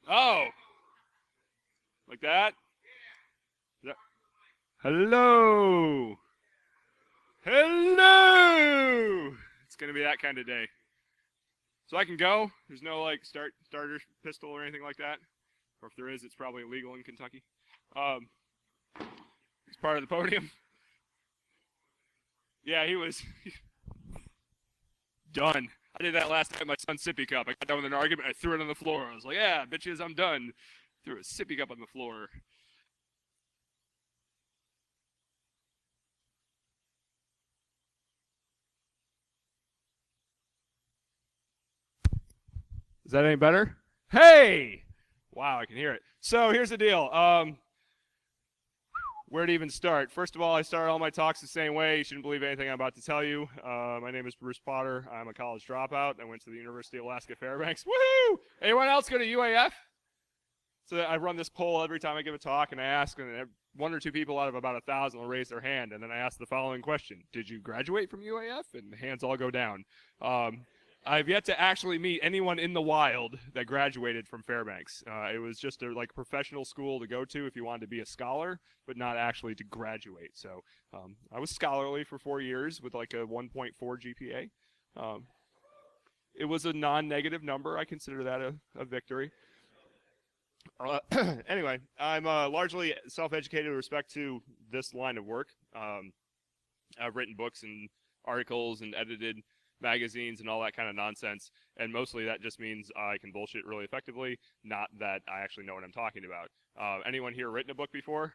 Oh, like that? Yeah. Hello. Hello. It's gonna be that kind of day. So I can go. There's no like starter pistol or anything like that. Or if there is, it's probably illegal in Kentucky. Um, it's part of the podium. Yeah, he was done. I did that last time with my son's sippy cup. I got done with an argument. I threw it on the floor. I was like, "Yeah, bitches, I'm done." Threw a sippy cup on the floor. Is that any better? Hey! Wow, I can hear it. So here's the deal. Where to even start? First of all, I start all my talks the same way. You shouldn't believe anything I'm about to tell you. My name is Bruce Potter. I'm a college dropout. I went to the University of Alaska Fairbanks. Woohoo! Anyone else go to UAF? So I run this poll every time I give a talk, and I ask, and one or two people out of about 1,000 will raise their hand, and then I ask the following question: did you graduate from UAF? And the hands all go down. I've yet to actually meet anyone in the wild that graduated from Fairbanks. It was just a like professional school to go to if you wanted to be a scholar, but not actually to graduate. So I was scholarly for 4 years with like a 1.4 GPA. It was a non-negative number. I consider that a victory. Anyway, I'm largely self-educated with respect to this line of work. I've written books and articles and edited magazines and all that kind of nonsense, and mostly that just means I can bullshit really effectively, not that I actually know what I'm talking about. Anyone here written a book before?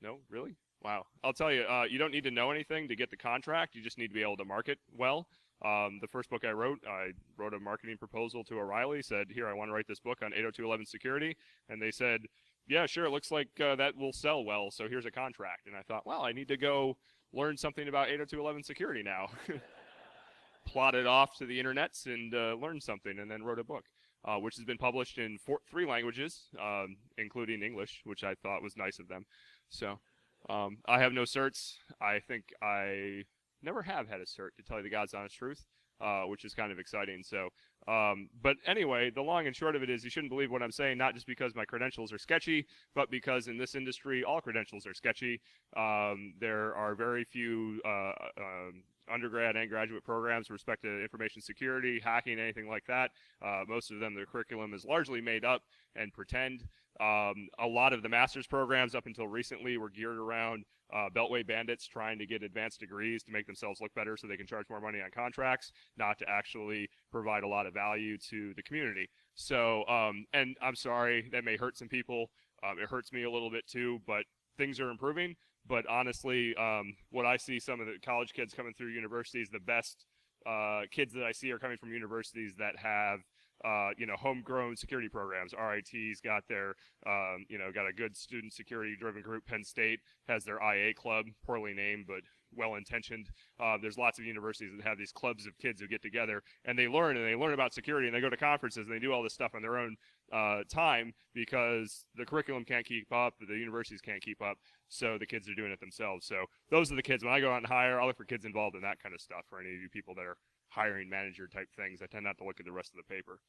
No? Really? Wow. I'll tell you, you don't need to know anything to get the contract. You just need to be able to market well. The first book I wrote a marketing proposal to O'Reilly, said, here, I want to write this book on 802.11 security, and they said, yeah, sure, it looks like that will sell well, so here's a contract. And I thought, well, I need to go learn something about 802.11 security now. Plotted off to the internets and learned something, and then wrote a book, which has been published in 3 languages, including English, which I thought was nice of them. So I have no certs. I think I never have had a cert, to tell you the God's honest truth, which is kind of exciting. So, but anyway, the long and short of it is you shouldn't believe what I'm saying, not just because my credentials are sketchy, but because in this industry, all credentials are sketchy. There are very few undergrad and graduate programs with respect to information security, hacking, anything like that. Most of them, their curriculum is largely made up and pretend. A lot of the master's programs up until recently were geared around beltway bandits trying to get advanced degrees to make themselves look better so they can charge more money on contracts, not to actually provide a lot of value to the community. So, and I'm sorry, that may hurt some people. It hurts me a little bit too, but things are improving. But honestly, what I see some of the college kids coming through universities, the best kids that I see are coming from universities that have homegrown security programs. RIT's got their, got a good student security-driven group. Penn State has their IA club, poorly named, but well-intentioned. There's lots of universities that have these clubs of kids who get together, and they learn about security, and they go to conferences, and they do all this stuff on their own time because the curriculum can't keep up, the universities can't keep up, so the kids are doing it themselves. So those are the kids. When I go out and hire, I'll look for kids involved in that kind of stuff. For any of you people that are hiring manager type things, I tend not to look at the rest of the paper.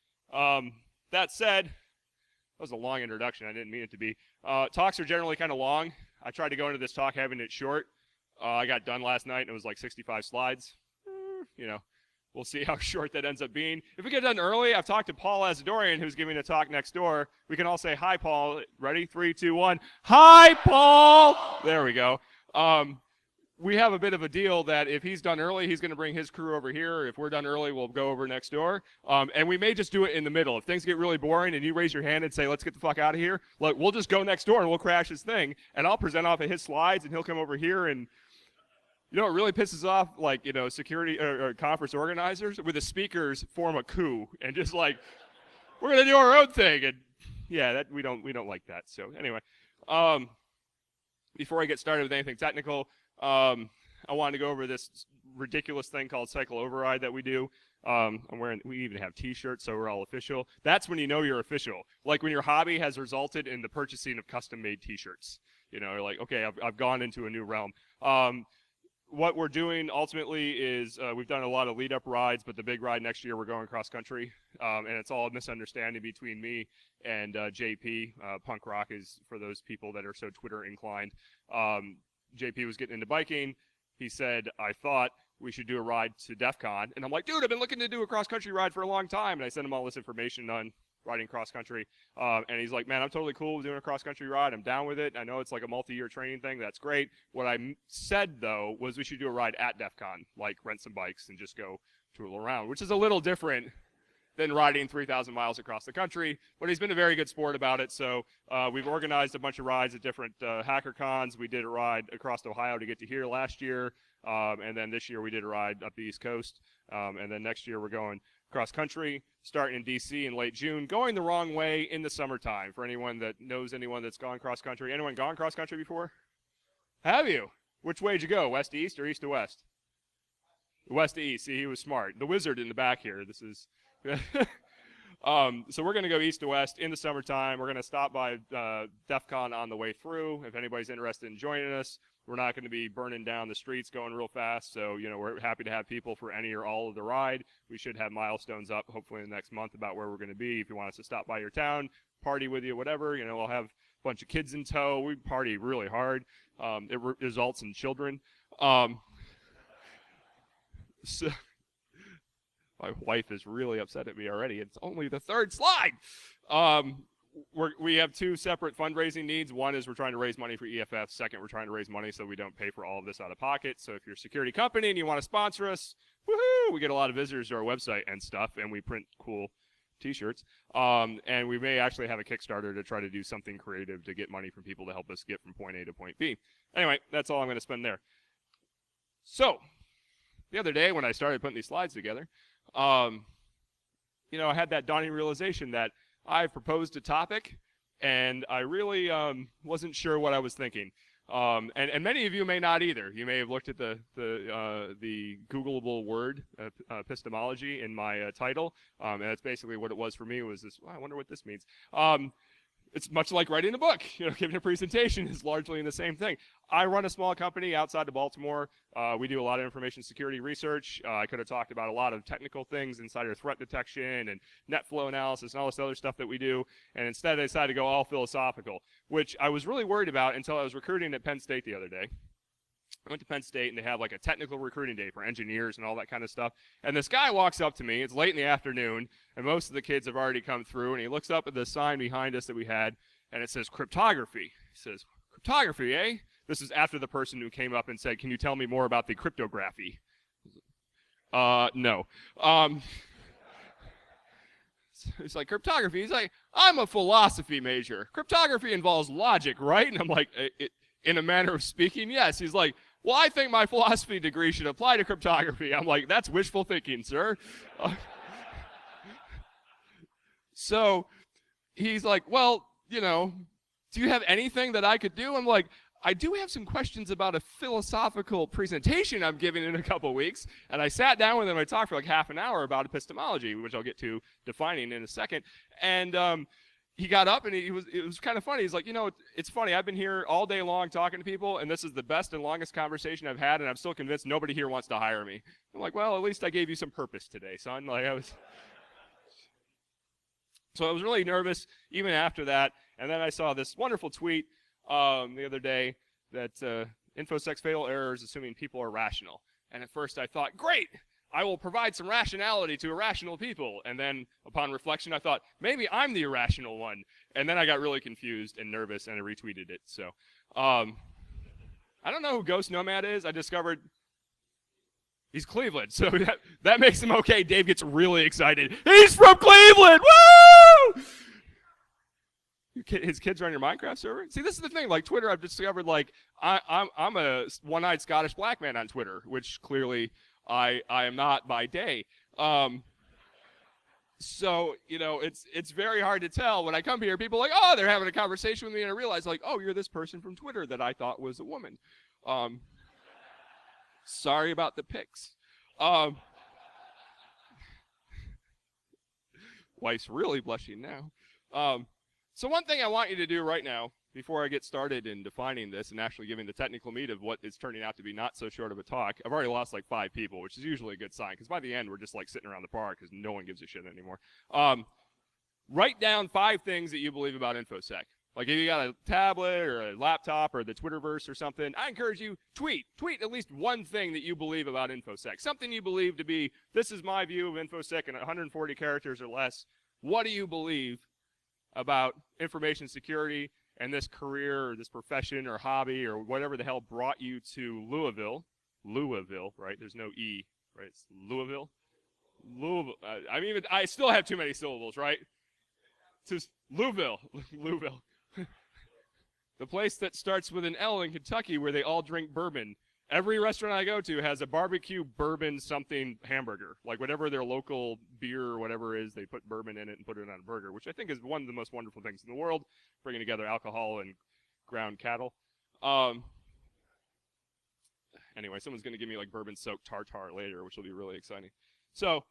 That said, that was a long introduction. I didn't mean it to be. Talks are generally kind of long. I tried to go into this talk having it short. I got done last night, and it was like 65 slides. We'll see how short that ends up being. If we get done early, I've talked to Paul Asadorian, who's giving a talk next door. We can all say, hi, Paul. Ready? 3, 2, 1. Hi, Paul! There we go. We have a bit of a deal that if he's done early, he's going to bring his crew over here. If we're done early, we'll go over next door. And we may just do it in the middle. If things get really boring and you raise your hand and say, let's get the fuck out of here, look, we'll just go next door and we'll crash his thing. And I'll present off of his slides, and he'll come over here. And it really pisses off, security or conference organizers with the speakers form a coup and just like, we're going to do our own thing. And yeah, that we don't like that. So anyway, before I get started with anything technical, I wanted to go over this ridiculous thing called cycle override that we do. We even have t-shirts, so we're all official. That's when you know you're official. Like when your hobby has resulted in the purchasing of custom-made t-shirts. You're like, okay, I've gone into a new realm. what we're doing ultimately is we've done a lot of lead-up rides, but the big ride next year we're going cross-country, and it's all a misunderstanding between me and JP. Punk rock is for those people that are so Twitter inclined. JP was getting into biking. He said, I thought we should do a ride to DEF CON. And I'm like, dude, I've been looking to do a cross-country ride for a long time. And I sent him all this information on riding cross-country. And he's like, man, I'm totally cool with doing a cross-country ride. I'm down with it. I know it's like a multi-year training thing. That's great. What I said, though, was we should do a ride at DEF CON, like rent some bikes and just go tool around, which is a little different than riding 3,000 miles across the country. But he's been a very good sport about it. So we've organized a bunch of rides at different hacker cons. We did a ride across Ohio to get to here last year. And then this year we did a ride up the East Coast. And then next year we're going cross country, starting in DC in late June, going the wrong way in the summertime. For anyone that knows anyone that's gone cross country. Anyone gone cross country before? Have you? Which way did you go? West to east or east to west? West to east. See, he was smart. The wizard in the back here. This is so we're going to go east to west in the summertime. We're going to stop by DEF CON on the way through. If anybody's interested in joining us, we're not going to be burning down the streets going real fast. So, you know, we're happy to have people for any or all of the ride. We should have milestones up hopefully in the next month about where we're going to be. If you want us to stop by your town, party with you, whatever, you know, we'll have a bunch of kids in tow. We party really hard. It results in children. So my wife is really upset at me already. It's only the third slide. We have two separate fundraising needs. One is we're trying to raise money for EFF. Second, we're trying to raise money so we don't pay for all of this out of pocket. So if you're a security company and you want to sponsor us, woohoo! We get a lot of visitors to our website and stuff, and we print cool T-shirts. And we may actually have a Kickstarter to try to do something creative to get money from people to help us get from point A to point B. Anyway, that's all I'm going to spend there. So the other day when I started putting these slides together, you know, I had that dawning realization that I proposed a topic, and I really wasn't sure what I was thinking. And many of you may not either. You may have looked at the Googleable word, epistemology, in my title, and that's basically what it was for me. Was this? Well, I wonder what this means. It's much like writing a book. You know, giving a presentation is largely in the same thing. I run a small company outside of Baltimore. We do a lot of information security research. I could have talked about a lot of technical things, insider threat detection and net flow analysis and all this other stuff that we do. And instead I decided to go all philosophical, which I was really worried about until I was recruiting at Penn State the other day. I went to Penn State, and they have like a technical recruiting day for engineers and all that kind of stuff. And this guy walks up to me. It's late in the afternoon, and most of the kids have already come through. And he looks up at the sign behind us that we had, and it says cryptography. He says, cryptography, eh? This is after the person who came up and said, can you tell me more about the cryptography? No. It's like, cryptography. He's like, I'm a philosophy major. Cryptography involves logic, right? And I'm like, in a manner of speaking, yes. He's like, well, I think my philosophy degree should apply to cryptography. I'm like, that's wishful thinking, sir. So he's like, well, you know, do you have anything that I could do? I'm like, I do have some questions about a philosophical presentation I'm giving in a couple weeks. And I sat down with him. I talked for like half an hour about epistemology, which I'll get to defining in a second. And he got up, and it was kind of funny. He's like, you know, it's funny. I've been here all day long talking to people, and this is the best and longest conversation I've had, and I'm still convinced nobody here wants to hire me. I'm like, well, at least I gave you some purpose today, son. Like So I was really nervous even after that. And then I saw this wonderful tweet the other day that Infosec's fatal errors assuming people are rational. And at first I thought, great, I will provide some rationality to irrational people. And then upon reflection, I thought, maybe I'm the irrational one. And then I got really confused and nervous, and I retweeted it. So I don't know who Ghost Nomad is. I discovered he's Cleveland. So that makes him okay. Dave gets really excited. He's from Cleveland! Woo! His kids are on your Minecraft server? See, this is the thing. Like Twitter, I've discovered, like, I'm a one-eyed Scottish black man on Twitter, which clearly I am not by day. So, you know, it's very hard to tell. When I come here, people are like, oh, they're having a conversation with me, and I realize, like, oh, you're this person from Twitter that I thought was a woman. Sorry about the pics. Wife's really blushing now. So one thing I want you to do right now before I get started in defining this and actually giving the technical meat of what is turning out to be not so short of a talk, I've already lost like 5 people, which is usually a good sign, because by the end, we're just like sitting around the bar because no one gives a shit anymore. Write down 5 things that you believe about Infosec. Like if you got a tablet or a laptop or the Twitterverse or something, I encourage you, tweet at least one thing that you believe about Infosec. Something you believe to be, this is my view of Infosec in 140 characters or less. What do you believe about information security and this career or this profession or hobby or whatever the hell brought you to Louisville, right? There's no E, right? It's Louisville. I still have too many syllables, right? To Louisville. The place that starts with an L in Kentucky where they all drink bourbon. Every restaurant I go to has a barbecue bourbon something hamburger. Like whatever their local beer or whatever is, they put bourbon in it and put it on a burger, which I think is one of the most wonderful things in the world, bringing together alcohol and ground cattle. Anyway, someone's going to give me like bourbon-soaked tartare later, which will be really exciting. So,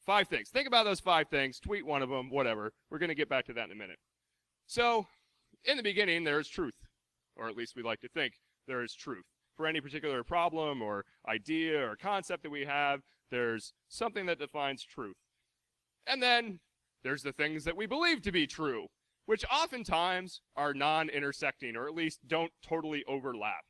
5 things. Think about those 5 things. Tweet one of them, whatever. We're going to get back to that in a minute. So, in the beginning, there is truth. Or at least we like to think there is truth. For any particular problem or idea or concept that we have, there's something that defines truth. And then there's the things that we believe to be true, which oftentimes are non-intersecting, or at least don't totally overlap.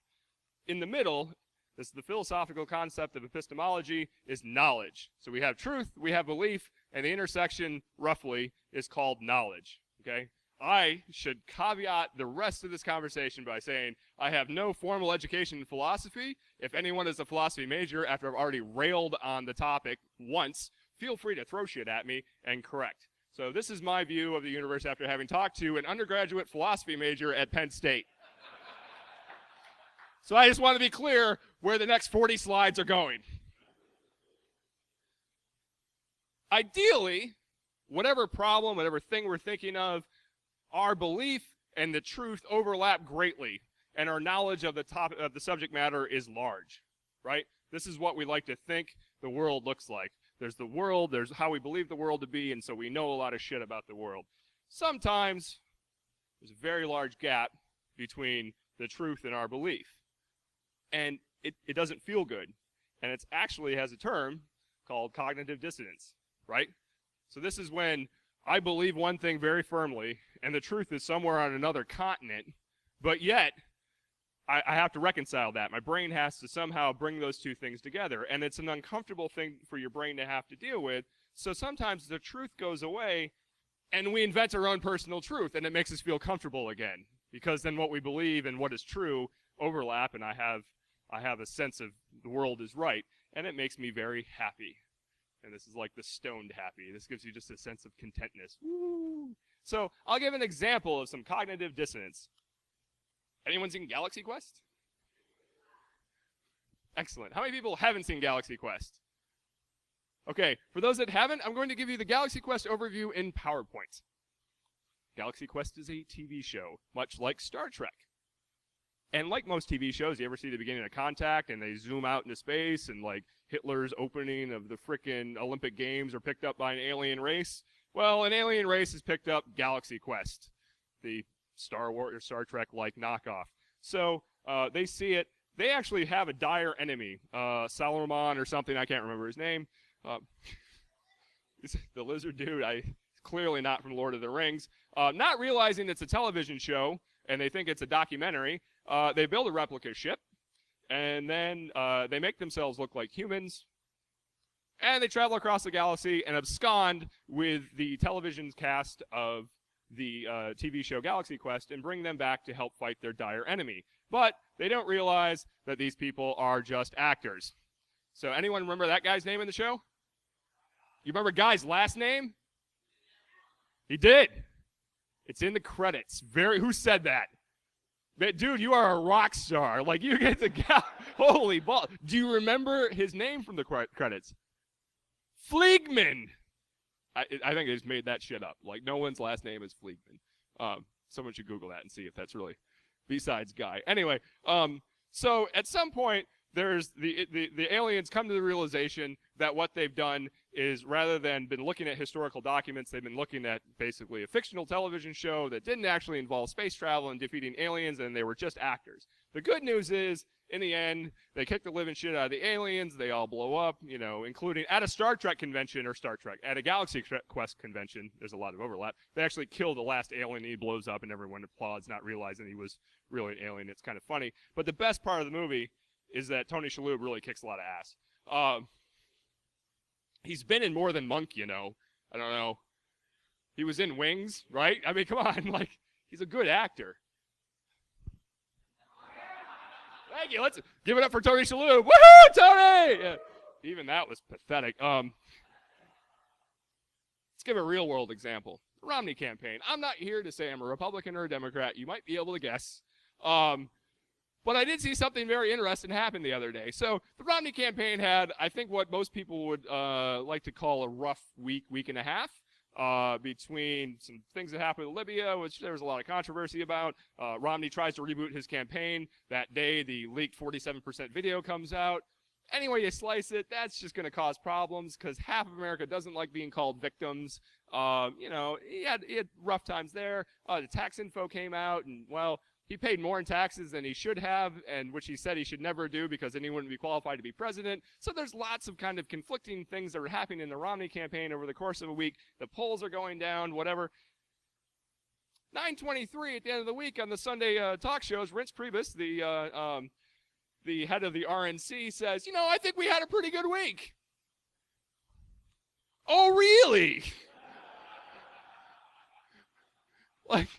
In the middle, this is the philosophical concept of epistemology, is knowledge. So we have truth, we have belief, and the intersection, roughly, is called knowledge. Okay? I should caveat the rest of this conversation by saying I have no formal education in philosophy. If anyone is a philosophy major, after I've already railed on the topic once, feel free to throw shit at me and correct. So this is my view of the universe after having talked to an undergraduate philosophy major at Penn State. So I just want to be clear where the next 40 slides are going. Ideally, whatever problem, whatever thing we're thinking of, our belief and the truth overlap greatly, and our knowledge of the topic of the subject matter is large, right? This is what we like to think the world looks like. There's the world, there's how we believe the world to be, and so we know a lot of shit about the world. Sometimes there's a very large gap between the truth and our belief. And it doesn't feel good. And it actually has a term called cognitive dissonance, right? So this is when I believe one thing very firmly, and the truth is somewhere on another continent, but yet I have to reconcile that. My brain has to somehow bring those two things together, and it's an uncomfortable thing for your brain to have to deal with. So sometimes the truth goes away, and we invent our own personal truth, and it makes us feel comfortable again, because then what we believe and what is true overlap, and I have a sense of the world is right, and it makes me very happy. And this is like the stoned happy. This gives you just a sense of contentness. Woo! So I'll give an example of some cognitive dissonance. Anyone seen Galaxy Quest? Excellent. How many people haven't seen Galaxy Quest? Okay, for those that haven't, I'm going to give you the Galaxy Quest overview in PowerPoint. Galaxy Quest is a TV show, much like Star Trek. And like most TV shows, you ever see the beginning of Contact and they zoom out into space and like Hitler's opening of the frickin' Olympic Games are picked up by an alien race? Well, an alien race has picked up Galaxy Quest, the Star Wars or Star Trek-like knockoff. So they see it. They actually have a dire enemy, Saruman or something. I can't remember his name. The lizard dude. Clearly not from Lord of the Rings. Not realizing it's a television show and they think it's a documentary. They build a replica ship, and then they make themselves look like humans, and they travel across the galaxy and abscond with the television cast of the TV show Galaxy Quest and bring them back to help fight their dire enemy. But they don't realize that these people are just actors. So anyone remember that guy's name in the show? You remember Guy's last name? He did. It's in the credits. Who said that? Dude, you are a rock star. Like, you get the guy. Holy ball. Do you remember his name from the credits? Fleegman. I think I just made that shit up. Like, no one's last name is Fleegman. Someone should Google that and see if that's really besides Guy. Anyway, so at some point, there's the aliens come to the realization that what they've done is rather than been looking at historical documents, they've been looking at basically a fictional television show that didn't actually involve space travel and defeating aliens, and they were just actors. The good news is, in the end, they kick the living shit out of the aliens. They all blow up, you know, including at a Star Trek convention, or Star Trek, at a Galaxy Quest convention. There's a lot of overlap. They actually kill the last alien. He blows up, and everyone applauds, not realizing he was really an alien. It's kind of funny. But the best part of the movie is that Tony Shalhoub really kicks a lot of ass. He's been in more than Monk, you know. I don't know. He was in Wings, right? I mean, come on. Like, he's a good actor. Thank you. Let's give it up for Tony Shalhoub. Woohoo, Tony! Yeah. Even that was pathetic. Let's give a real-world example. The Romney campaign. I'm not here to say I'm a Republican or a Democrat. You might be able to guess. But I did see something very interesting happen the other day. So the Romney campaign had, I think, what most people would like to call a rough week and a half. Between some things that happened in Libya, which there was a lot of controversy about. Romney tries to reboot his campaign. That day, the leaked 47% video comes out. Anyway you slice it, that's just going to cause problems because half of America doesn't like being called victims. You know, he had rough times there. The tax info came out, and, well, he paid more in taxes than he should have, and which he said he should never do because then he wouldn't be qualified to be president. So there's lots of kind of conflicting things that are happening in the Romney campaign over the course of a week. The polls are going down, whatever. 9:23 at the end of the week on the Sunday talk shows, Reince Priebus, the head of the RNC, says, you know, I think we had a pretty good week. Oh, really? Like,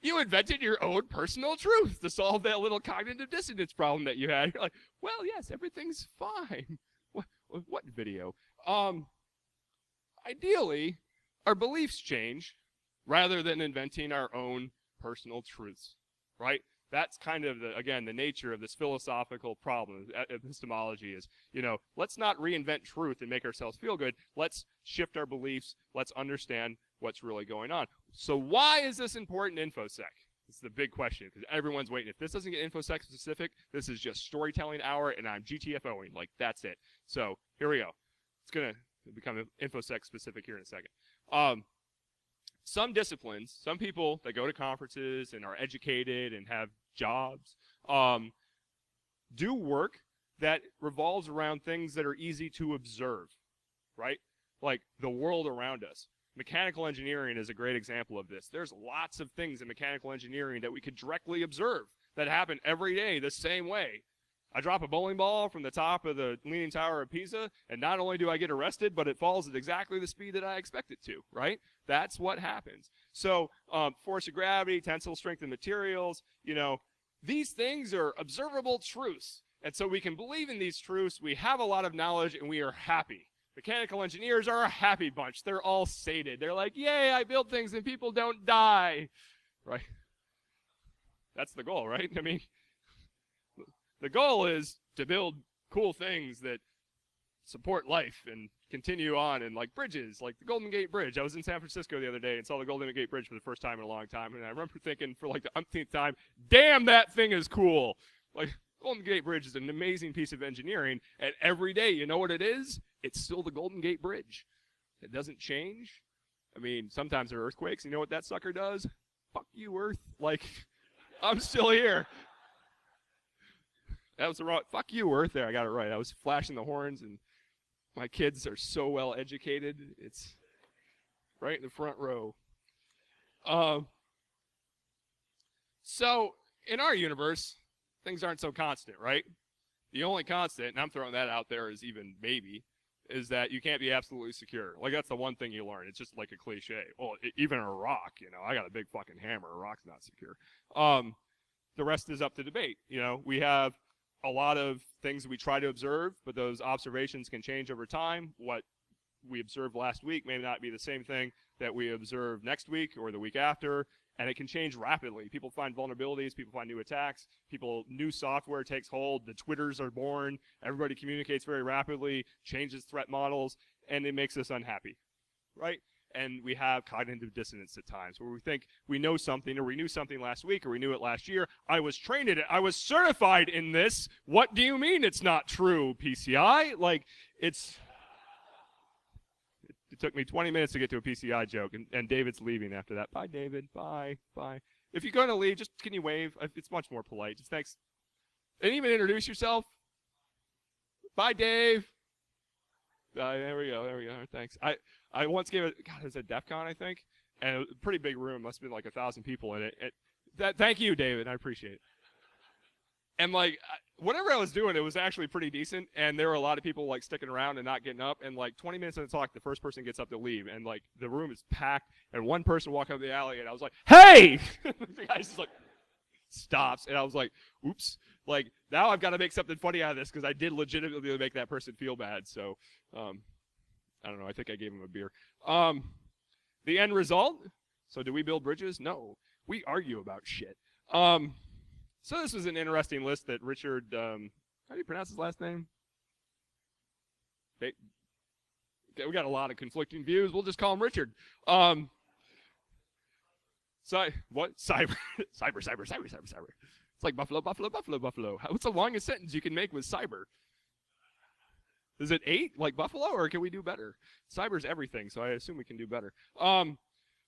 you invented your own personal truth to solve that little cognitive dissonance problem that you had. You're like, well, yes, everything's fine. What video? Ideally, our beliefs change rather than inventing our own personal truths, right? That's kind of, the nature of this philosophical problem. Epistemology is, you know, let's not reinvent truth and make ourselves feel good. Let's shift our beliefs. Let's understand what's really going on. So why is this important in Infosec? It's the big question, because everyone's waiting. If this doesn't get Infosec specific, this is just storytelling hour, and I'm GTFOing. Like, that's it. So here we go. It's going to become Infosec specific here in a second. Some disciplines, some people that go to conferences and are educated and have jobs, do work that revolves around things that are easy to observe, right? Like the world around us. Mechanical engineering is a great example of this. There's lots of things in mechanical engineering that we could directly observe that happen every day the same way. I drop a bowling ball from the top of the Leaning Tower of Pisa, and not only do I get arrested, but it falls at exactly the speed that I expect it to, right? That's what happens. So force of gravity, tensile strength of materials, you know, these things are observable truths. And so we can believe in these truths. We have a lot of knowledge, and we are happy. Mechanical engineers are a happy bunch. They're all sated. They're like, yay, I build things and people don't die, right? That's the goal, right? I mean, the goal is to build cool things that support life and continue on, and like bridges, like the Golden Gate Bridge. I was in San Francisco the other day and saw the Golden Gate Bridge for the first time in a long time, and I remember thinking for like the umpteenth time, damn, that thing is cool. Like, Golden Gate Bridge is an amazing piece of engineering, and every day, you know what it is? It's still the Golden Gate Bridge. It doesn't change. I mean, sometimes there are earthquakes. You know what that sucker does? Fuck you, Earth. Like, I'm still here. That was the wrong, fuck you, Earth. There, I got it right. I was flashing the horns, and my kids are so well educated. It's right in the front row. So, in our universe, things aren't so constant, right? The only constant, and I'm throwing that out there as even maybe, is that you can't be absolutely secure. Like, that's the one thing you learn. It's just like a cliche. Well, even a rock, you know, I got a big fucking hammer. A rock's not secure. The rest is up to debate. You know, we have a lot of things we try to observe, but those observations can change over time. What we observed last week may not be the same thing that we observe next week or the week after, and it can change rapidly. People find vulnerabilities, people find new attacks, new software takes hold, the Twitters are born, everybody communicates very rapidly, changes threat models, and it makes us unhappy, right? And we have cognitive dissonance at times where we think we know something, or we knew something last week, or we knew it last year. I was trained in it. I was certified in this. What do you mean it's not true, PCI? Like, it's... took me 20 minutes to get to a PCI joke, and David's leaving after that. Bye, David. Bye. If you're going to leave, just can you wave? It's much more polite. Just thanks. And even introduce yourself. Bye, Dave. There we go. Thanks. I once gave it. God, it was at DEFCON, I think, and it was a pretty big room. Must have been like 1,000 people in it. Thank you, David. I appreciate it. And like whatever I was doing, it was actually pretty decent. And there were a lot of people like sticking around and not getting up. And like 20 minutes into the talk, the first person gets up to leave, and like the room is packed. And one person walked up the alley, and I was like, "Hey!" The guy's just like stops, and I was like, "Oops!" Like now I've got to make something funny out of this because I did legitimately make that person feel bad. So I don't know. I think I gave him a beer. The end result. So do we build bridges? No, we argue about shit. So this was an interesting list that Richard, how do you pronounce his last name? Okay, we got a lot of conflicting views. We'll just call him Richard. What? Cyber. It's like buffalo. What's the longest sentence you can make with cyber? Is it 8, like buffalo, or can we do better? Cyber's everything, so I assume we can do better.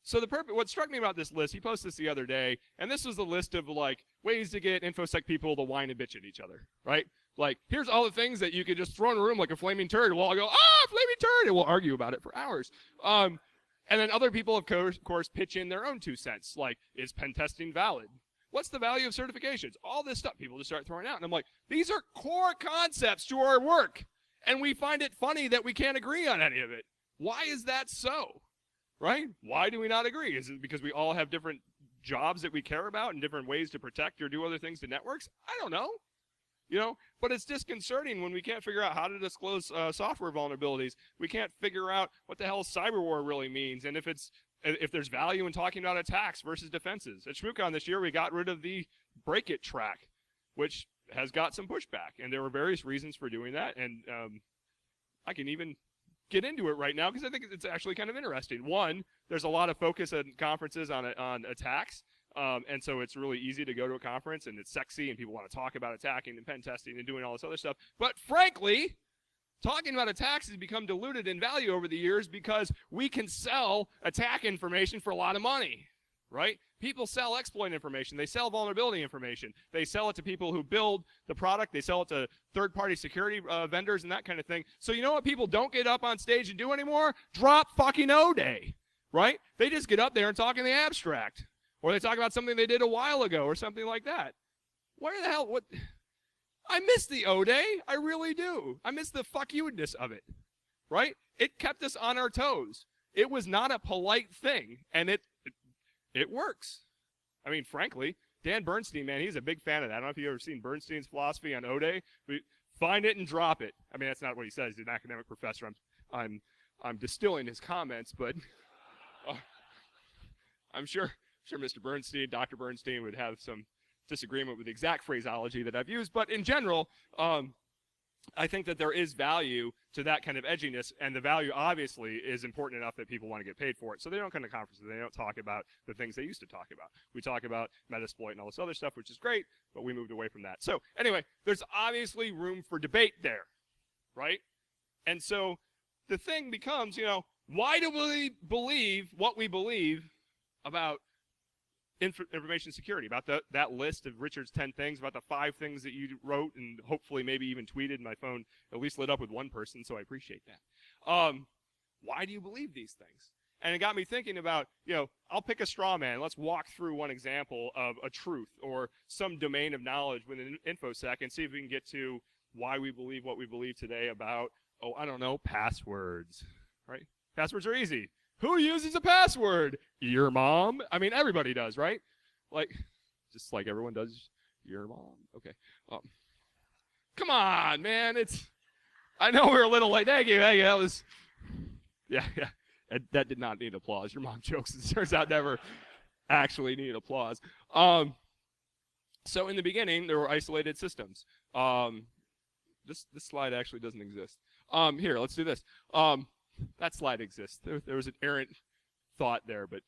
So what struck me about this list, he posted this the other day, and this was a list of like ways to get InfoSec people to whine and bitch at each other, right? Like, here's all the things that you could just throw in a room like a flaming turd. We'll all go, flaming turd, and we'll argue about it for hours. And then other people, of course, pitch in their own 2 cents, like, is pen testing valid? What's the value of certifications? All this stuff people just start throwing out. And I'm like, these are core concepts to our work, and we find it funny that we can't agree on any of it. Why is that so? Right? Why do we not agree? Is it because we all have different jobs that we care about and different ways to protect or do other things to networks? I don't know. But it's disconcerting when we can't figure out how to disclose software vulnerabilities. We can't figure out what the hell cyber war really means, and if there's value in talking about attacks versus defenses. At ShmooCon this year, we got rid of the break it track, which has got some pushback, and there were various reasons for doing that, and I can even get into it right now because I think it's actually kind of interesting. One, there's a lot of focus at conferences on attacks, and so it's really easy to go to a conference and it's sexy and people want to talk about attacking and pen testing and doing all this other stuff. But frankly, talking about attacks has become diluted in value over the years because we can sell attack information for a lot of money, right? People sell exploit information. They sell vulnerability information. They sell it to people who build the product. They sell it to third-party security vendors and that kind of thing. So you know what people don't get up on stage and do anymore? Drop fucking O-Day, right? They just get up there and talk in the abstract. Or they talk about something they did a while ago or something like that. Where the hell, what? I miss the O-Day. I really do. I miss the fuck you-ness of it, right? It kept us on our toes. It was not a polite thing, and it works. I mean, frankly, Dan Bernstein, man, he's a big fan of that. I don't know if you've ever seen Bernstein's philosophy on O-Day. Find it and drop it. I mean, that's not what he says. He's an academic professor. I'm distilling his comments, but I'm sure Mr. Bernstein, Dr. Bernstein would have some disagreement with the exact phraseology that I've used. But in general, I think that there is value to that kind of edginess, and the value obviously is important enough that people want to get paid for it. So they don't come to conferences. They don't talk about the things they used to talk about. We talk about Metasploit and all this other stuff, which is great, but we moved away from that. So anyway, there's obviously room for debate there, right? And so the thing becomes, why do we believe what we believe about information security, about that list of Richard's 10 things, about the 5 things that you wrote and hopefully maybe even tweeted? My phone at least lit up with one person, so I appreciate that. Why do you believe these things? And it got me thinking about, I'll pick a straw man. Let's walk through one example of a truth or some domain of knowledge within InfoSec and see if we can get to why we believe what we believe today about, passwords, right? Passwords are easy. Who uses a password? Your mom? I mean, everybody does, right? Just like everyone does your mom. Okay. Come on, man. I know we're a little late. Thank you. That was, yeah. That did not need applause. Your mom jokes, it turns out, never actually need applause. So in the beginning, there were isolated systems. This slide actually doesn't exist. Here, let's do this. That slide exists. There was an errant thought there, but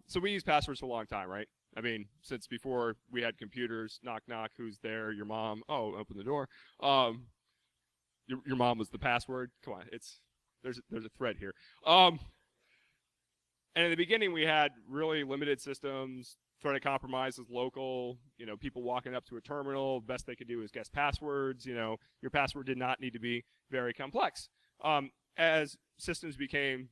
so we use passwords for a long time, right? I mean, since before we had computers. Knock, knock. Who's there? Your mom. Oh, open the door. Your mom was the password. Come on, there's a thread here. And in the beginning, we had really limited systems. Threat of compromise is local. People walking up to a terminal, best they could do is guess passwords. Your password did not need to be very complex. As systems became,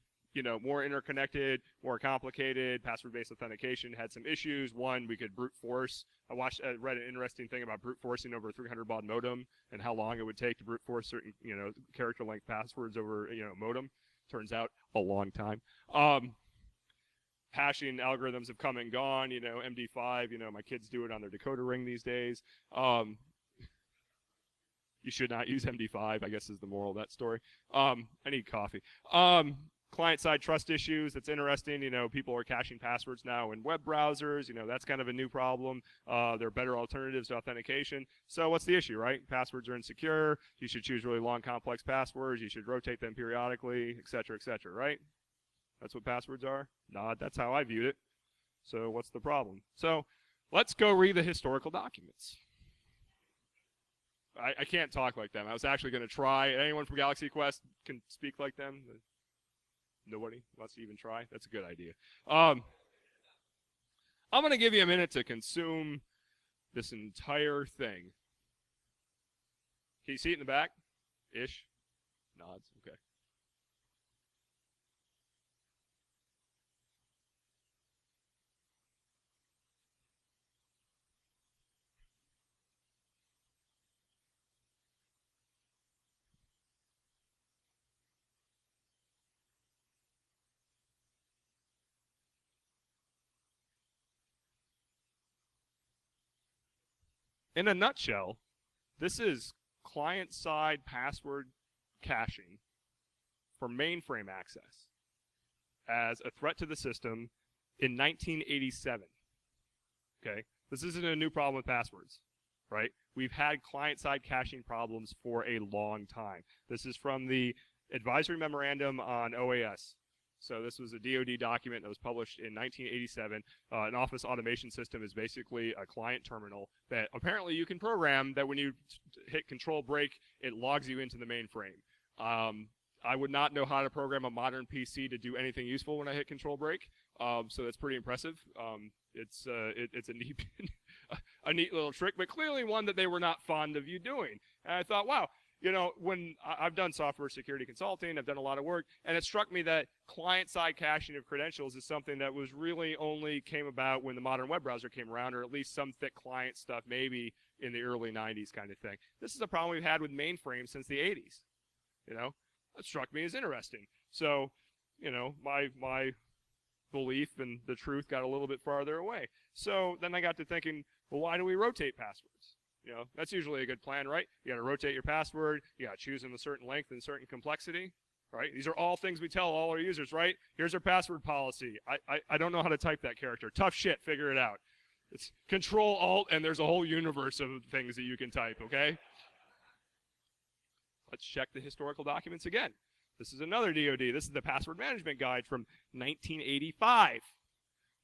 more interconnected, more complicated, password-based authentication had some issues. One, we could brute force. I read an interesting thing about brute forcing over a 300 baud modem and how long it would take to brute force certain, character length passwords over, modem. Turns out a long time. Hashing algorithms have come and gone, MD5, my kids do it on their decoder ring these days. You should not use MD5, I guess is the moral of that story. I need coffee. Client-side trust issues, that's interesting. People are caching passwords now in web browsers. That's kind of a new problem. There are better alternatives to authentication. So what's the issue, right? Passwords are insecure. You should choose really long, complex passwords. You should rotate them periodically, et cetera, right? That's what passwords are? Not. That's how I viewed it. So what's the problem? So let's go read the historical documents. I can't talk like them. I was actually going to try. Anyone from Galaxy Quest can speak like them? Nobody wants to even try? That's a good idea. I'm going to give you a minute to consume this entire thing. Can you see it in the back? Ish? Nods. Okay. In a nutshell, this is client-side password caching for mainframe access as a threat to the system in 1987. Okay? This isn't a new problem with passwords, right? We've had client-side caching problems for a long time. This is from the Advisory Memorandum on OAS. So this was a DoD document that was published in 1987. An office automation system is basically a client terminal that apparently you can program that when you hit control break, it logs you into the mainframe. I would not know how to program a modern PC to do anything useful when I hit control break. So that's pretty impressive. It's a neat, a neat little trick, but clearly one that they were not fond of you doing. And I thought, wow. When I've done software security consulting, I've done a lot of work, and it struck me that client-side caching of credentials is something that was really only came about when the modern web browser came around, or at least some thick client stuff maybe in the early 90s kind of thing. This is a problem we've had with mainframes since the 80s. That struck me as interesting. So, my belief and the truth got a little bit farther away. So then I got to thinking, well, why do we rotate passwords? That's usually a good plan, right? You got to rotate your password. You got to choose them a certain length and certain complexity, right? These are all things we tell all our users, right? Here's our password policy. I don't know how to type that character. Tough shit. Figure it out. It's Control Alt, and there's a whole universe of things that you can type, okay? Let's check the historical documents again. This is another DoD. This is the Password Management Guide from 1985.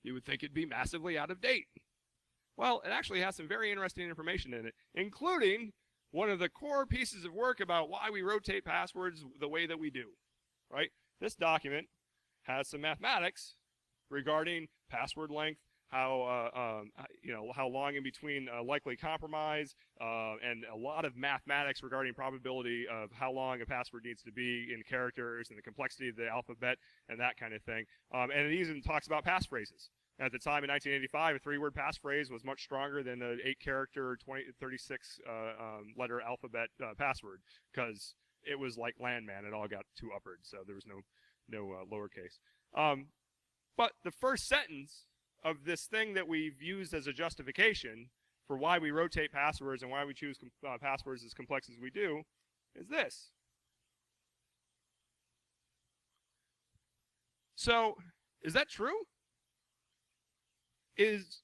You would think it'd be massively out of date. Well, it actually has some very interesting information in it, including one of the core pieces of work about why we rotate passwords the way that we do, right? This document has some mathematics regarding password length, how long in between likely compromise, and a lot of mathematics regarding probability of how long a password needs to be in characters and the complexity of the alphabet and that kind of thing. And it even talks about passphrases. At the time in 1985, a 3-word passphrase was much stronger than an 8-character, 36-letter alphabet password because it was like Landman. It all got 2 upwards, so there was no lowercase. But the first sentence of this thing that we've used as a justification for why we rotate passwords and why we choose passwords as complex as we do is this. So, is that true? Is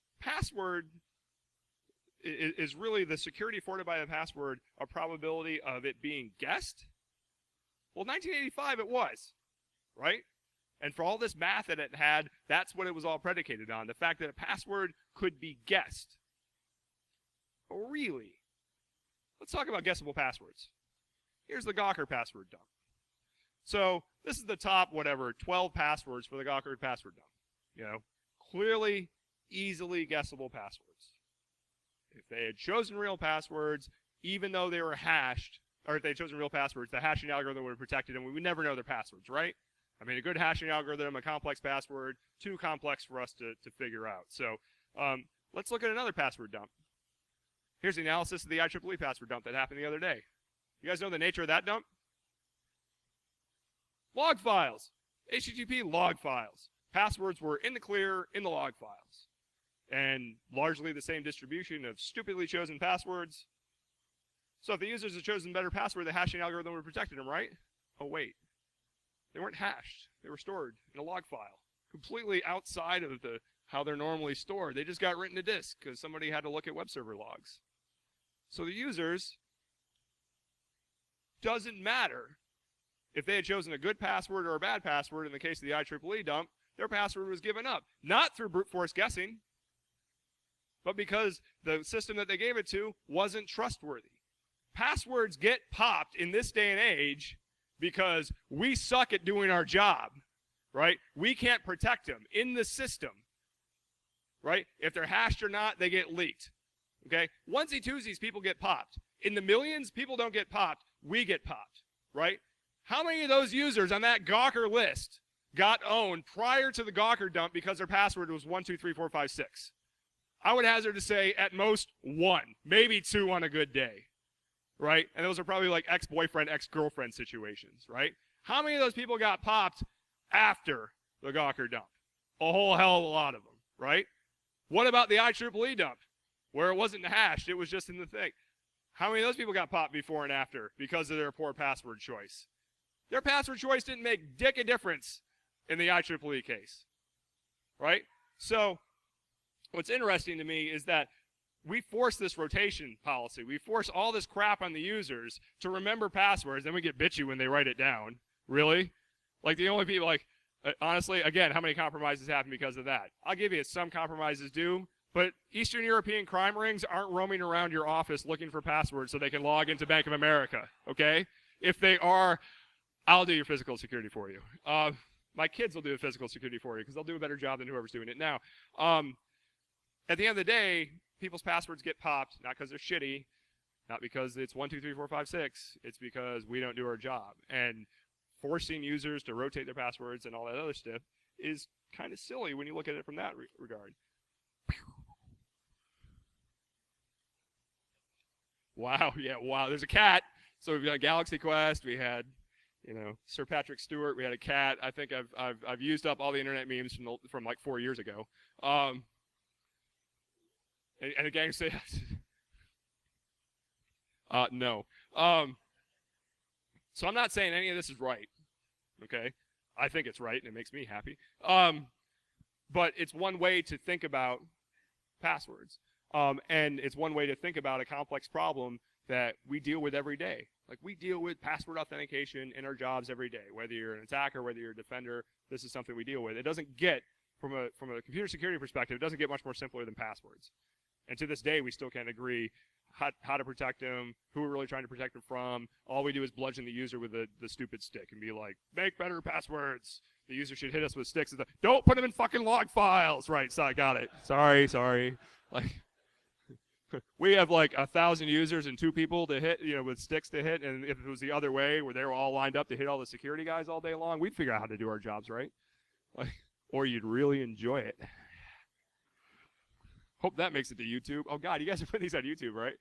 really the security afforded by the password a probability of it being guessed? Well, 1985 it was, right? And for all this math that it had, that's what it was all predicated on, the fact that a password could be guessed. But really, let's talk about guessable passwords. Here's the Gawker password dump. So this is the top, 12 passwords for the Gawker password dump. Clearly, easily guessable passwords. If they had chosen real passwords, even though they were hashed, or if they had chosen real passwords, the hashing algorithm would have protected them. We would never know their passwords, right? I mean, a good hashing algorithm, a complex password, too complex for us to figure out. So let's look at another password dump. Here's the analysis of the IEEE password dump that happened the other day. You guys know the nature of that dump? Log files. HTTP log files. Passwords were in the clear in the log files. And largely the same distribution of stupidly chosen passwords. So if the users had chosen a better password, the hashing algorithm would have protected them, right? Oh, wait. They weren't hashed. They were stored in a log file, completely outside of how they're normally stored. They just got written to disk because somebody had to look at web server logs. So the users, doesn't matter if they had chosen a good password or a bad password. In the case of the IEEE dump, their password was given up, not through brute force guessing, but because the system that they gave it to wasn't trustworthy. Passwords get popped in this day and age because we suck at doing our job, right? We can't protect them in the system, right? If they're hashed or not, they get leaked, okay? Onesie-twosies, people get popped. In the millions, people don't get popped. We get popped, right? How many of those users on that Gawker list got owned prior to the Gawker dump because their password was 123456? I would hazard to say at most 1, maybe 2 on a good day, right? And those are probably like ex-boyfriend, ex-girlfriend situations, right? How many of those people got popped after the Gawker dump? A whole hell of a lot of them, right? What about the IEEE dump, where it wasn't hashed, it was just in the thing? How many of those people got popped before and after because of their poor password choice? Their password choice didn't make dick a difference in the IEEE case, right? So what's interesting to me is that we force this rotation policy. We force all this crap on the users to remember passwords, then we get bitchy when they write it down. Really? Like the only people, honestly, again, how many compromises happen because of that? I'll give you some compromises do, but Eastern European crime rings aren't roaming around your office looking for passwords so they can log into Bank of America, okay? If they are, I'll do your physical security for you. My kids will do the physical security for you because they'll do a better job than whoever's doing it now. At the end of the day, people's passwords get popped, not because they're shitty, not because it's 1, 2, 3, 4, 5, 6. It's because we don't do our job. And forcing users to rotate their passwords and all that other stuff is kind of silly when you look at it from that regard. Wow, yeah, wow. There's a cat. So we've got Galaxy Quest. We had, Sir Patrick Stewart. We had a cat. I think I've used up all the internet memes from like 4 years ago. And the gang said, no. So I'm not saying any of this is right, okay? I think it's right, and it makes me happy. But it's one way to think about passwords. And it's one way to think about a complex problem that we deal with every day. Like, we deal with password authentication in our jobs every day. Whether you're an attacker, whether you're a defender, this is something we deal with. It doesn't get, from a computer security perspective, it doesn't get much more simpler than passwords. And to this day, we still can't agree how to protect them, who we're really trying to protect them from. All we do is bludgeon the user with the stupid stick and be like, make better passwords. The user should hit us with sticks. Don't put them in fucking log files. Right, so I got it. Sorry. Like, we have like 1,000 users and 2 people to hit, with sticks to hit. And if it was the other way, where they were all lined up to hit all the security guys all day long, we'd figure out how to do our jobs, right? Like, or you'd really enjoy it. Hope that makes it to YouTube. Oh, God, you guys are putting these on YouTube, right?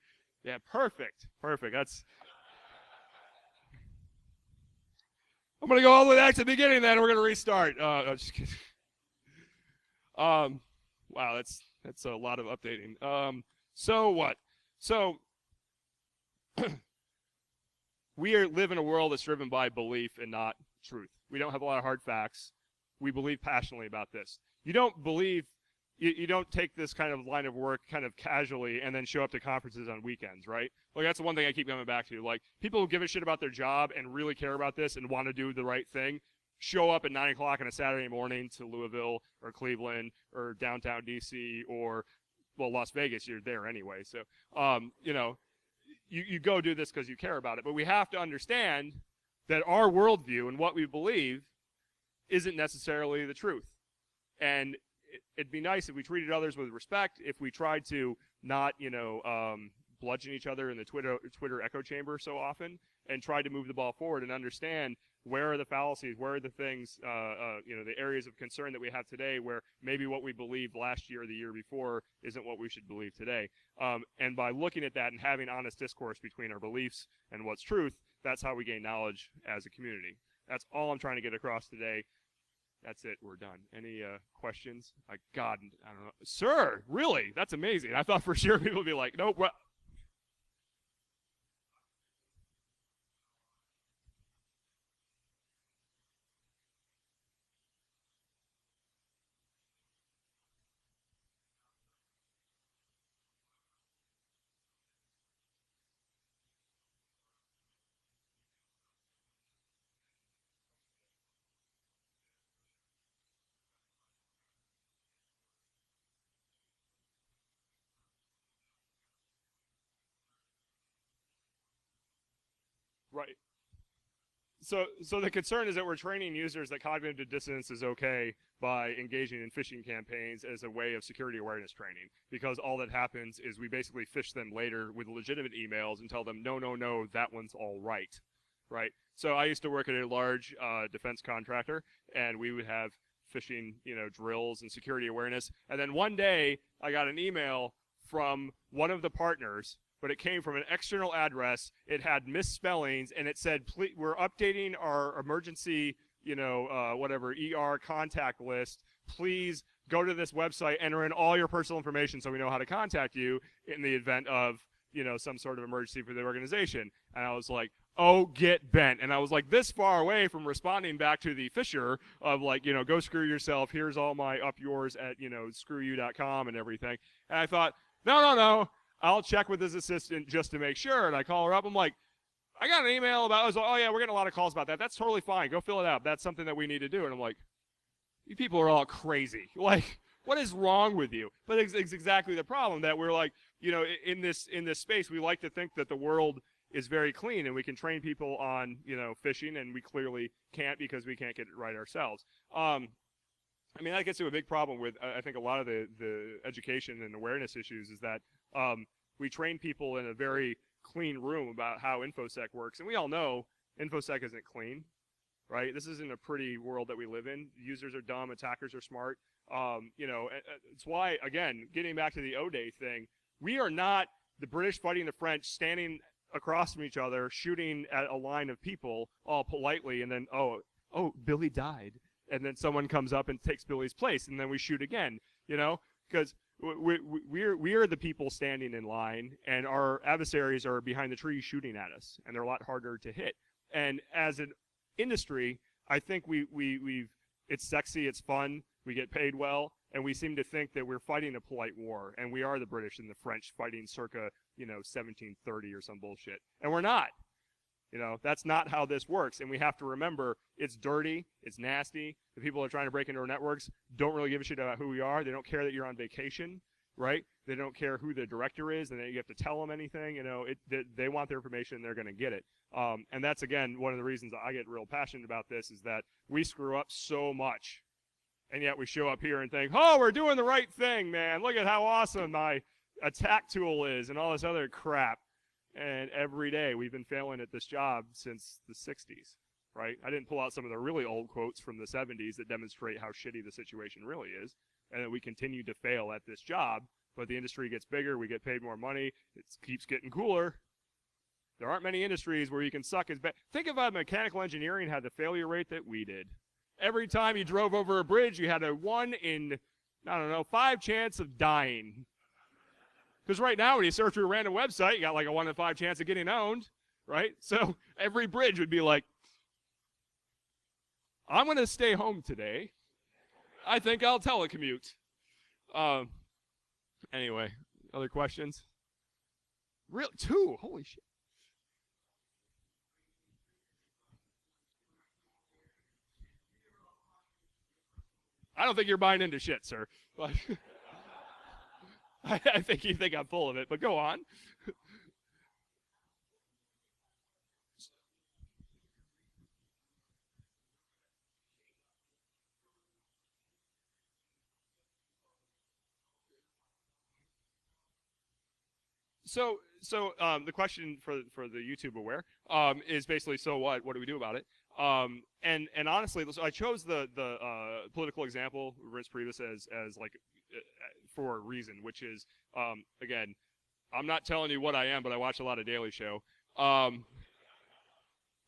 Yeah, perfect. That's... I'm going to go all the way back to the beginning, then. We're going to restart. No, just kidding. Wow, that's a lot of updating. So what? So we live in a world that's driven by belief and not truth. We don't have a lot of hard facts. We believe passionately about this. You don't take this kind of line of work kind of casually and then show up to conferences on weekends, right? Like, that's the one thing I keep coming back to. Like, people who give a shit about their job and really care about this and want to do the right thing show up at 9 o'clock on a Saturday morning to Louisville or Cleveland or downtown DC or, well, Las Vegas. You're there anyway. So, you go do this because you care about it. But we have to understand that our worldview and what we believe isn't necessarily the truth. And it'd be nice if we treated others with respect, if we tried to not, bludgeon each other in the Twitter echo chamber so often, and tried to move the ball forward and understand where are the fallacies, where are the things, the areas of concern that we have today where maybe what we believed last year or the year before isn't what we should believe today. And by looking at that and having honest discourse between our beliefs and what's truth, that's how we gain knowledge as a community. That's all I'm trying to get across today. That's it. We're done. Any questions? God, I don't know. Sir, really? That's amazing. I thought for sure people would be like, nope. Right. So the concern is that we're training users that cognitive dissonance is okay by engaging in phishing campaigns as a way of security awareness training, because all that happens is we basically phish them later with legitimate emails and tell them, no, that one's all right, right? So I used to work at a large defense contractor, and we would have phishing, drills and security awareness. And then one day I got an email from one of the partners, but it came from an external address. It had misspellings, and it said, please, we're updating our emergency, ER contact list. Please go to this website, enter in all your personal information so we know how to contact you in the event of, some sort of emergency for the organization. And I was like, oh, get bent. And I was like this far away from responding back to the fisher of like, go screw yourself. Here's all my up yours at, screwyou.com and everything. And I thought, no. I'll check with his assistant just to make sure. And I call her up. I'm like, I got an email about, I was like, oh yeah, we're getting a lot of calls about that. That's totally fine. Go fill it out. That's something that we need to do. And I'm like, you people are all crazy. Like, what is wrong with you? But it's exactly the problem that we're like, in this space, we like to think that the world is very clean and we can train people on, phishing, and we clearly can't because we can't get it right ourselves. That gets to a big problem with, I think, a lot of the education and awareness issues is that we train people in a very clean room about how Infosec works. And we all know Infosec isn't clean, right? This isn't a pretty world that we live in. Users are dumb. Attackers are smart. It's why, again, getting back to the O-Day thing, we are not the British fighting the French standing across from each other, shooting at a line of people all politely, and then, oh, Billy died. And then someone comes up and takes Billy's place, and then we shoot again, because we are the people standing in line, and our adversaries are behind the trees shooting at us, and they're a lot harder to hit. And as an industry, I think it's sexy, it's fun, we get paid well, and we seem to think that we're fighting a polite war, and we are the British and the French fighting circa, 1730 or some bullshit. And we're not. That's not how this works. And we have to remember it's dirty, it's nasty. The people that are trying to break into our networks don't really give a shit about who we are. They don't care that you're on vacation, right? They don't care who the director is, and that you have to tell them anything. They want their information, they're going to get it. And that's, again, one of the reasons I get real passionate about this is that we screw up so much. And yet we show up here and think, oh, we're doing the right thing, man. Look at how awesome my attack tool is and all this other crap. And every day we've been failing at this job since the 60s, right? I didn't pull out some of the really old quotes from the 70s that demonstrate how shitty the situation really is, and that we continue to fail at this job, but the industry gets bigger, we get paid more money, it keeps getting cooler. There aren't many industries where you can suck as bad. Think about mechanical engineering had the failure rate that we did. Every time you drove over a bridge, you had a 1 in, 5 chance of dying. Because right now, when you search through a random website, you got like a 1 in 5 chance of getting owned, right? So every bridge would be like, I'm going to stay home today. I think I'll telecommute. Anyway, other questions? Real 2? Holy shit. I don't think you're buying into shit, sir. I think you think I'm full of it, but go on. the question for the YouTube aware is basically, so what? What do we do about it? And honestly, so I chose the political example, Rinse Priebus, as like for a reason, which is again, I'm not telling you what I am, but I watch a lot of Daily Show.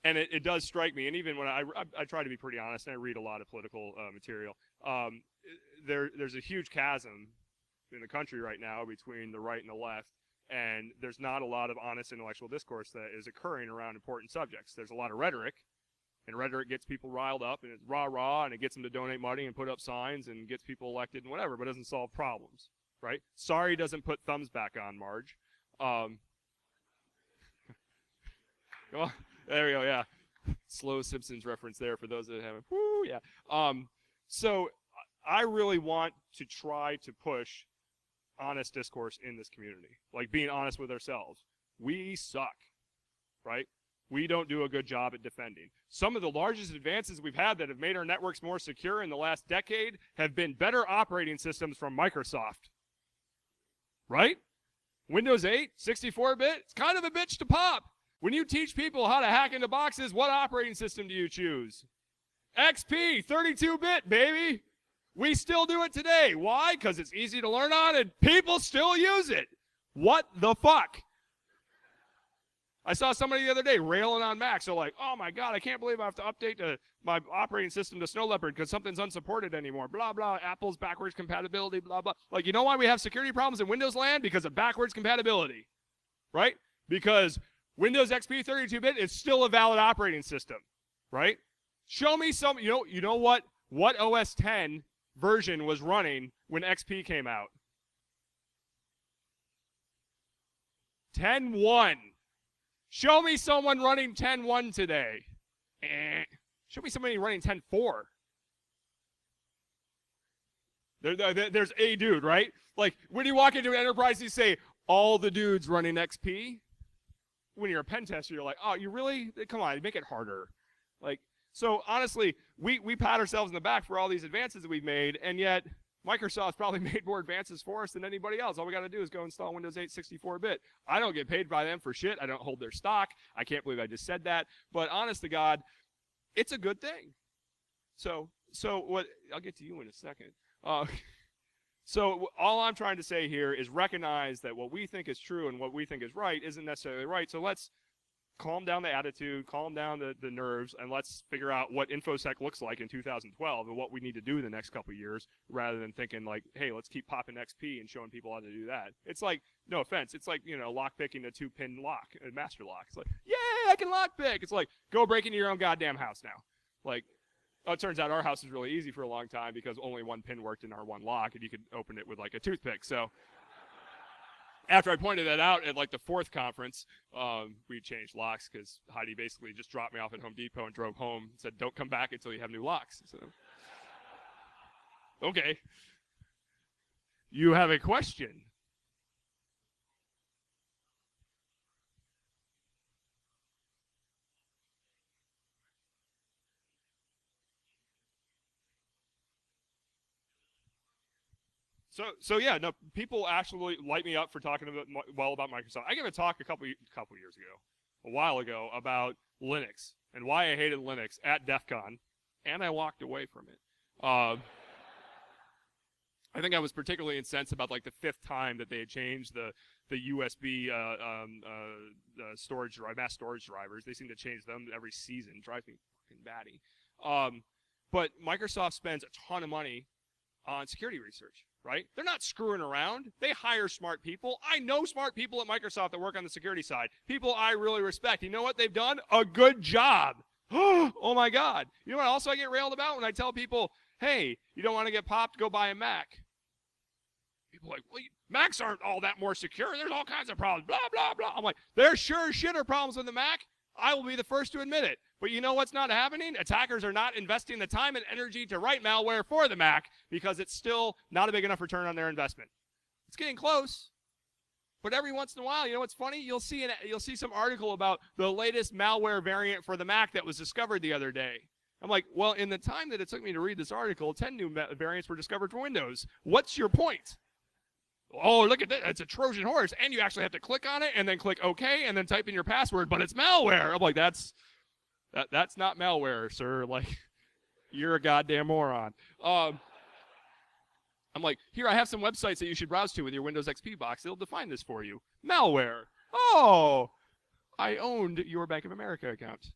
And it does strike me, and even when I try to be pretty honest, and I read a lot of political material, there's a huge chasm in the country right now between the right and the left, and there's not a lot of honest intellectual discourse that is occurring around important subjects. There's a lot of rhetoric, and rhetoric gets people riled up, and it's rah-rah, and it gets them to donate money and put up signs and gets people elected and whatever, but doesn't solve problems, right? Sorry doesn't put thumbs back on, Marge. Come on. There we go, yeah. Slow Simpsons reference there for those that haven't. Woo, yeah. So I really want to try to push honest discourse in this community. Like being honest with ourselves. We suck, right? We don't do a good job at defending. Some of the largest advances we've had that have made our networks more secure in the last decade have been better operating systems from Microsoft. Right? Windows 8, 64-bit, it's kind of a bitch to pop. When you teach people how to hack into boxes, what operating system do you choose? XP, 32-bit, baby. We still do it today. Why? Because it's easy to learn on and people still use it. What the fuck? I saw somebody the other day railing on Mac. So like, oh my God, I can't believe I have to update my operating system to Snow Leopard because something's unsupported anymore. Blah, blah, Apple's backwards compatibility, blah, blah. Like, you know why we have security problems in Windows land? Because of backwards compatibility, right? Because Windows XP 32-bit is still a valid operating system, right? Show me some, you know what OS 10 version was running when XP came out? 10.1. Show me someone running 10.1 today. Show me somebody running 10.4. There's a dude, right? Like, when you walk into an enterprise, you say, all the dudes running XP. When you're a pen tester, you're like, oh, you really? Come on, make it harder. Like, so honestly, we pat ourselves in the back for all these advances that we've made, and yet Microsoft's probably made more advances for us than anybody else. All we got to do is go install Windows 8 64-bit. I don't get paid by them for shit. I don't hold their stock. I can't believe I just said that. But honest to God, it's a good thing. So what? I'll get to you in a second. So all I'm trying to say here is recognize that what we think is true and what we think is right isn't necessarily right. So let's calm down the attitude, calm down the nerves, and let's figure out what Infosec looks like in 2012 and what we need to do in the next couple of years rather than thinking like, hey, let's keep popping XP and showing people how to do that. It's like, no offense, it's like, lock picking a 2-pin lock, a master lock. It's like, yay, I can lock pick. It's like, go break into your own goddamn house now. Like, oh, it turns out our house was really easy for a long time because only one pin worked in our one lock, and you could open it with like a toothpick. So after I pointed that out at like the 4th conference, we changed locks because Heidi basically just dropped me off at Home Depot and drove home and said, don't come back until you have new locks. So, okay. You have a question. So yeah, no, people actually light me up for talking about Microsoft. I gave a talk a couple years ago, a while ago, about Linux and why I hated Linux at DEF CON, and I walked away from it. I think I was particularly incensed about like the 5th time that they had changed the USB storage drive, mass storage drivers. They seem to change them every season. It drives me fucking batty. But Microsoft spends a ton of money on security research, right? They're not screwing around. They hire smart people. I know smart people at Microsoft that work on the security side. People I really respect. You know what they've done? A good job. Oh my God. You know what else I get railed about when I tell people, hey, you don't want to get popped, go buy a Mac. People are like, well, Macs aren't all that more secure. There's all kinds of problems, blah, blah, blah. I'm like, there sure as shit are problems with the Mac. I will be the first to admit it. But you know what's not happening? Attackers are not investing the time and energy to write malware for the Mac because it's still not a big enough return on their investment. It's getting close. But every once in a while, you know what's funny? You'll see some article about the latest malware variant for the Mac that was discovered the other day. I'm like, well, in the time that it took me to read this article, 10 new variants were discovered for Windows. What's your point? Oh, look at that. It's a Trojan horse. And you actually have to click on it and then click OK and then type in your password, but it's malware. I'm like, that's not malware, sir. Like, you're a goddamn moron. I'm like, here, I have some websites that you should browse to with your Windows XP box. It'll define this for you. Malware. Oh, I owned your Bank of America account.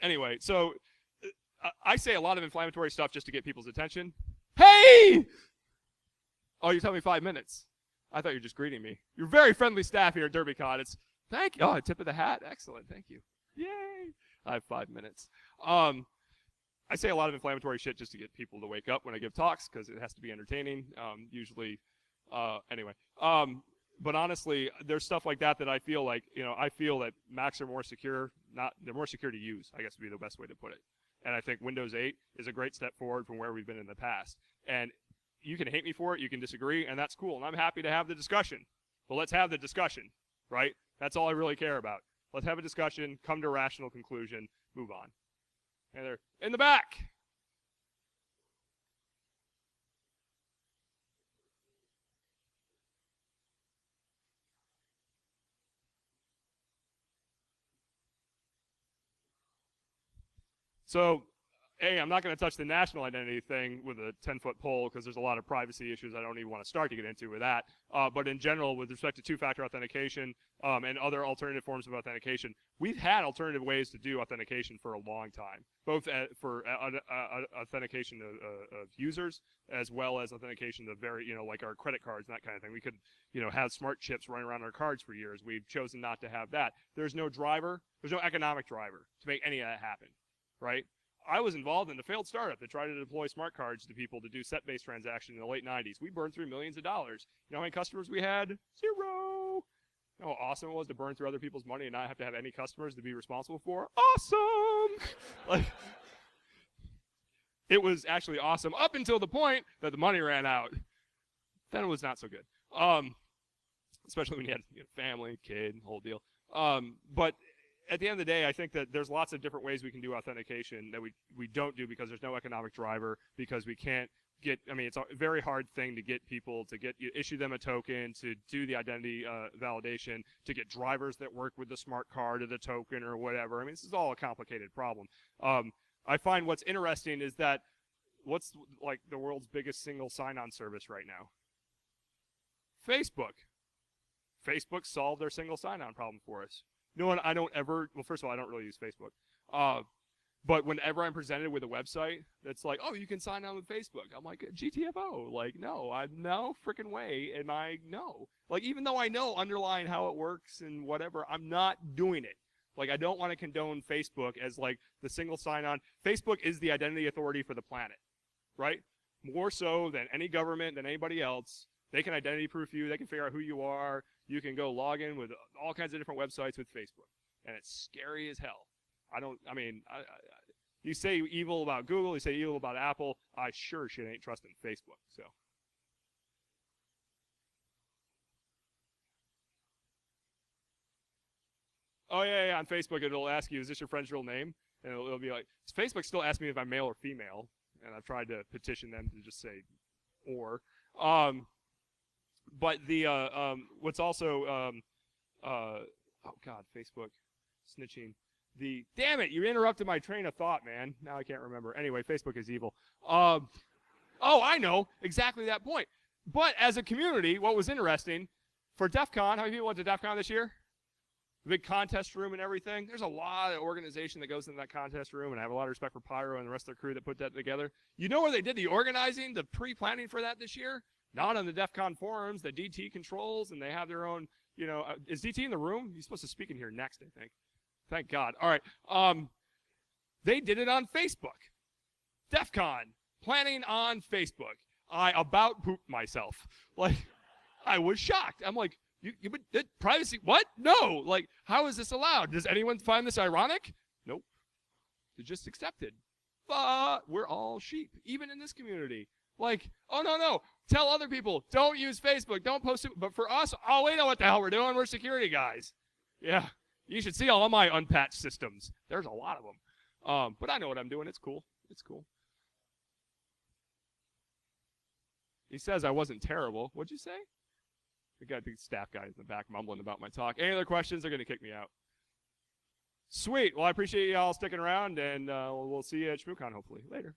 Anyway, so I say a lot of inflammatory stuff just to get people's attention. Hey! Oh, you're telling me 5 minutes. I thought you were just greeting me. You're very friendly staff here at DerbyCon. Thank you. Oh, a tip of the hat. Excellent. Thank you. Yay. I have 5 minutes. I say a lot of inflammatory shit just to get people to wake up when I give talks because it has to be entertaining. Usually, anyway. But honestly, there's stuff like that I feel like, I feel that Macs are more secure. They're more secure to use, I guess would be the best way to put it. And I think Windows 8 is a great step forward from where we've been in the past. And you can hate me for it, you can disagree, and that's cool. And I'm happy to have the discussion. But let's have the discussion, right? That's all I really care about. Let's have a discussion, come to a rational conclusion, move on. And they're in the back. So, A, I'm not going to touch the national identity thing with a 10-foot pole because there's a lot of privacy issues I don't even want to start to get into with that. But in general, with respect to two-factor authentication and other alternative forms of authentication, we've had alternative ways to do authentication for a long time, both for authentication of users as well as authentication of like our credit cards and that kind of thing. We could, have smart chips running around our cards for years. We've chosen not to have that. There's no economic driver to make any of that happen, right? I was involved in a failed startup that tried to deploy smart cards to people to do set-based transactions in the late 90s. We burned through millions of dollars. You know how many customers we had? 0. You know how awesome it was to burn through other people's money and not have to have any customers to be responsible for? Awesome! Like, it was actually awesome up until the point that the money ran out. Then it was not so good. Especially when you had family, kid, whole deal. But at the end of the day, I think that there's lots of different ways we can do authentication that we don't do because there's no economic driver, because we can't it's a very hard thing to get people to issue them a token, to do the identity validation, to get drivers that work with the smart card or the token or whatever. This is all a complicated problem. I find what's interesting is that what's like the world's biggest single sign-on service right now? Facebook. Facebook solved their single sign-on problem for us. Well, first of all, I don't really use Facebook. But whenever I'm presented with a website that's like, oh, you can sign on with Facebook, I'm like, GTFO. Like, no freaking way. And like, even though I know underlying how it works and whatever, I'm not doing it. Like, I don't want to condone Facebook as like the single sign-on. Facebook is the identity authority for the planet, right? More so than any government, than anybody else. They can identity proof you. They can figure out who you are. You can go log in with all kinds of different websites with Facebook. And it's scary as hell. You say evil about Google, you say evil about Apple. I sure shit ain't trusting Facebook. So. Oh, yeah, on Facebook, it'll ask you, is this your friend's real name? And it'll be like, Facebook still asks me if I'm male or female. And I've tried to petition them to just say, or. But what's also, Facebook snitching. Damn it, you interrupted my train of thought, man. Now I can't remember. Anyway, Facebook is evil. I know, exactly that point. But as a community, what was interesting, for DEF CON, how many people went to DEF CON this year? The big contest room and everything. There's a lot of organization that goes into that contest room, and I have a lot of respect for Pyro and the rest of their crew that put that together. You know where they did the organizing, the pre-planning for that this year? Not on the DEF CON forums that DT controls, and they have their own, is DT in the room? He's supposed to speak in here next, I think. Thank God. All right. They did it on Facebook. DEF CON, planning on Facebook. I about pooped myself. Like, I was shocked. I'm like, privacy, what? No. Like, how is this allowed? Does anyone find this ironic? Nope. They just accepted. But we're all sheep, even in this community. Like, oh, no. Tell other people, don't use Facebook, don't post it. But for us, we know what the hell we're doing. We're security guys. Yeah. You should see all of my unpatched systems. There's a lot of them. But I know what I'm doing. It's cool. He says I wasn't terrible. What'd you say? We got the staff guy in the back mumbling about my talk. Any other questions? They're going to kick me out. Sweet. Well, I appreciate y'all sticking around, and we'll see you at ShmooCon hopefully later.